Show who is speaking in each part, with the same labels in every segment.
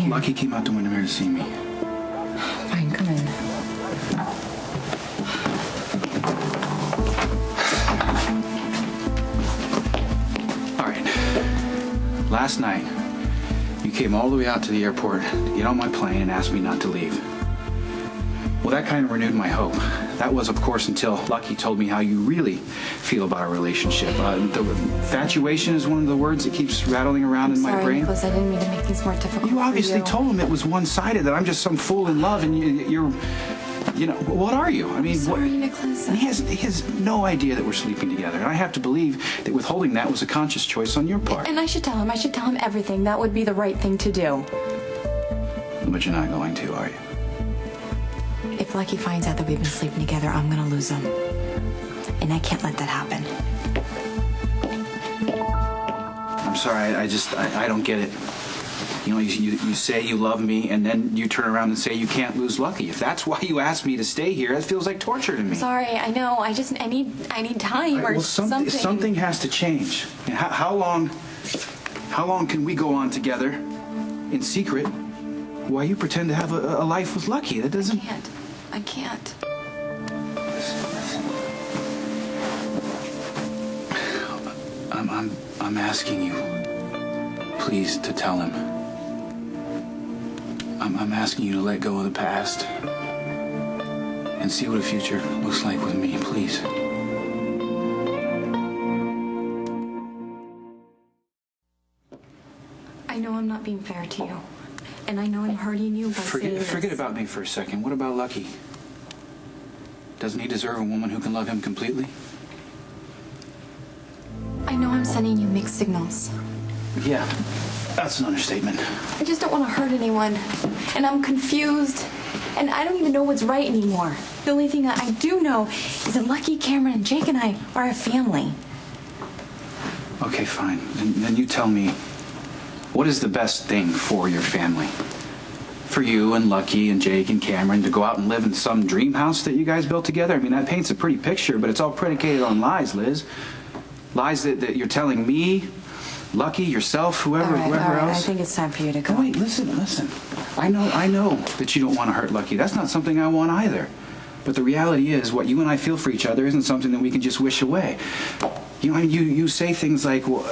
Speaker 1: here.
Speaker 2: Lucky came out the window here to see me.
Speaker 1: Fine, come in.
Speaker 2: All right. Last night, you came all the way out to the airport to get on my plane and ask me not to leave. Well, that kind of renewed my hope. That was, of course, until Lucky told me how you really feel about our relationship. The infatuation is one of the words that keeps rattling around in my brain.
Speaker 1: Nikolas, I didn't mean to make things more difficult.
Speaker 2: You obviously told him it was one-sided, that I'm just some fool in love, and you're, you know, what are you? I mean,
Speaker 1: sorry, Nikolas.
Speaker 2: He has no idea that we're sleeping together, and I have to believe that withholding that was a conscious choice on your part.
Speaker 1: And I should tell him. I should tell him everything. That would be the right thing to do.
Speaker 2: But you're not going to, are you?
Speaker 1: If Lucky finds out that we've been sleeping together, I'm gonna lose him. And I can't let that happen.
Speaker 2: I'm sorry, I don't get it. You know, you say you love me, and then you turn around and say you can't lose Lucky. If that's why you asked me to stay here, that feels like torture to me.
Speaker 1: Sorry, I know. I need time or something.
Speaker 2: Something has to change. How long can we go on together in secret while you pretend to have a life with Lucky? That doesn't...
Speaker 1: I can't.
Speaker 2: Listen. I'm asking you, please, to tell him. I'm asking you to let go of the past and see what a future looks like with me, please.
Speaker 1: I know I'm not being fair to you. And I know I'm hurting you by saying this.
Speaker 2: Forget about me for a second. What about Lucky? Doesn't he deserve a woman who can love him completely?
Speaker 1: I know I'm sending you mixed signals.
Speaker 2: Yeah, that's an understatement.
Speaker 1: I just don't want to hurt anyone. And I'm confused. And I don't even know what's right anymore. The only thing that I do know is that Lucky, Cameron, and Jake and I are a family.
Speaker 2: Okay, fine. Then you tell me, what is the best thing for your family? For you and Lucky and Jake and Cameron to go out and live in some dream house that you guys built together? I mean, that paints a pretty picture, but it's all predicated on lies, Liz. Lies that you're telling me, Lucky, yourself, whoever else.
Speaker 1: I think it's time for you to go.
Speaker 2: Oh, wait, listen. I know that you don't want to hurt Lucky. That's not something I want either. But the reality is, what you and I feel for each other isn't something that we can just wish away. You know, I mean, you say things like, well,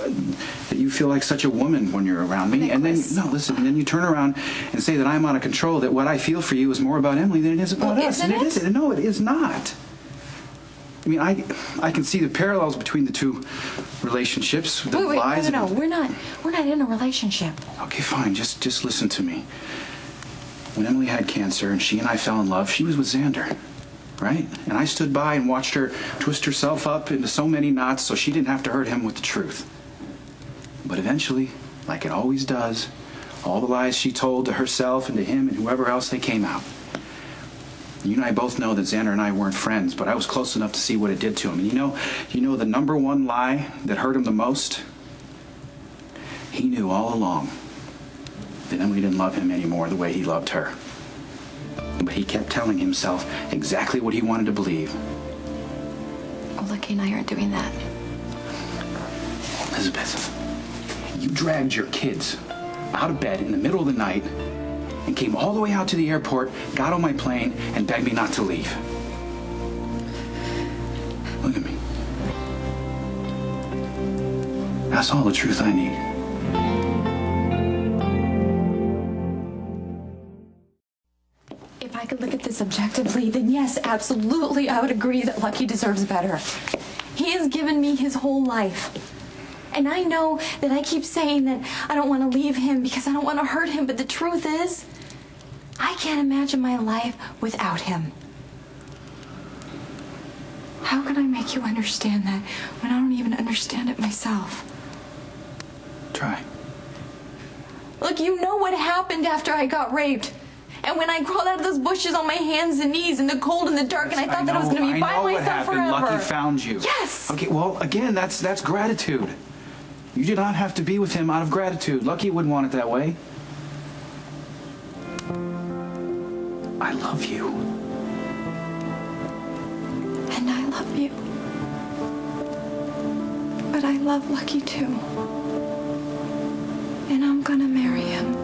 Speaker 2: that you feel like such a woman when you're around me,
Speaker 1: Nikolas.
Speaker 2: and then you turn around and say that I'm out of control, that what I feel for you is more about Emily than it is about us.
Speaker 1: Isn't
Speaker 2: And it
Speaker 1: it?
Speaker 2: isn't. No, it is not. I mean, I can see the parallels between the two relationships. The
Speaker 1: Wait,
Speaker 2: lies.
Speaker 1: no. We're not in a relationship.
Speaker 2: Okay, fine. Just listen to me. When Emily had cancer and she and I fell in love, she was with Xander. Right? And I stood by and watched her twist herself up into so many knots so she didn't have to hurt him with the truth. But eventually, like it always does, all the lies she told to herself and to him and whoever else, they came out. You and I both know that Xander and I weren't friends, but I was close enough to see what it did to him. And you know the number one lie that hurt him the most? He knew all along that Emily didn't love him anymore the way he loved her. But he kept telling himself exactly what he wanted to believe.
Speaker 1: Oh, Lucky and I aren't doing that.
Speaker 2: Elizabeth, you dragged your kids out of bed in the middle of the night and came all the way out to the airport, got on my plane, and begged me not to leave. Look at me. That's all the truth I need.
Speaker 1: If I could look at this objectively, then yes, absolutely, I would agree that Lucky deserves better. He has given me his whole life. And I know that I keep saying that I don't want to leave him because I don't want to hurt him, but the truth is, I can't imagine my life without him. How can I make you understand that when I don't even understand it myself?
Speaker 2: Try.
Speaker 1: Look, you know what happened after I got raped. And when I crawled out of those bushes on my hands and knees in the cold and the dark, and I thought that I was going to be by myself forever.
Speaker 2: Lucky found you.
Speaker 1: Yes.
Speaker 2: Okay, well, again, that's gratitude. You did not have to be with him out of gratitude. Lucky wouldn't want it that way. I love you.
Speaker 1: And I love you. But I love Lucky too. And I'm gonna marry him.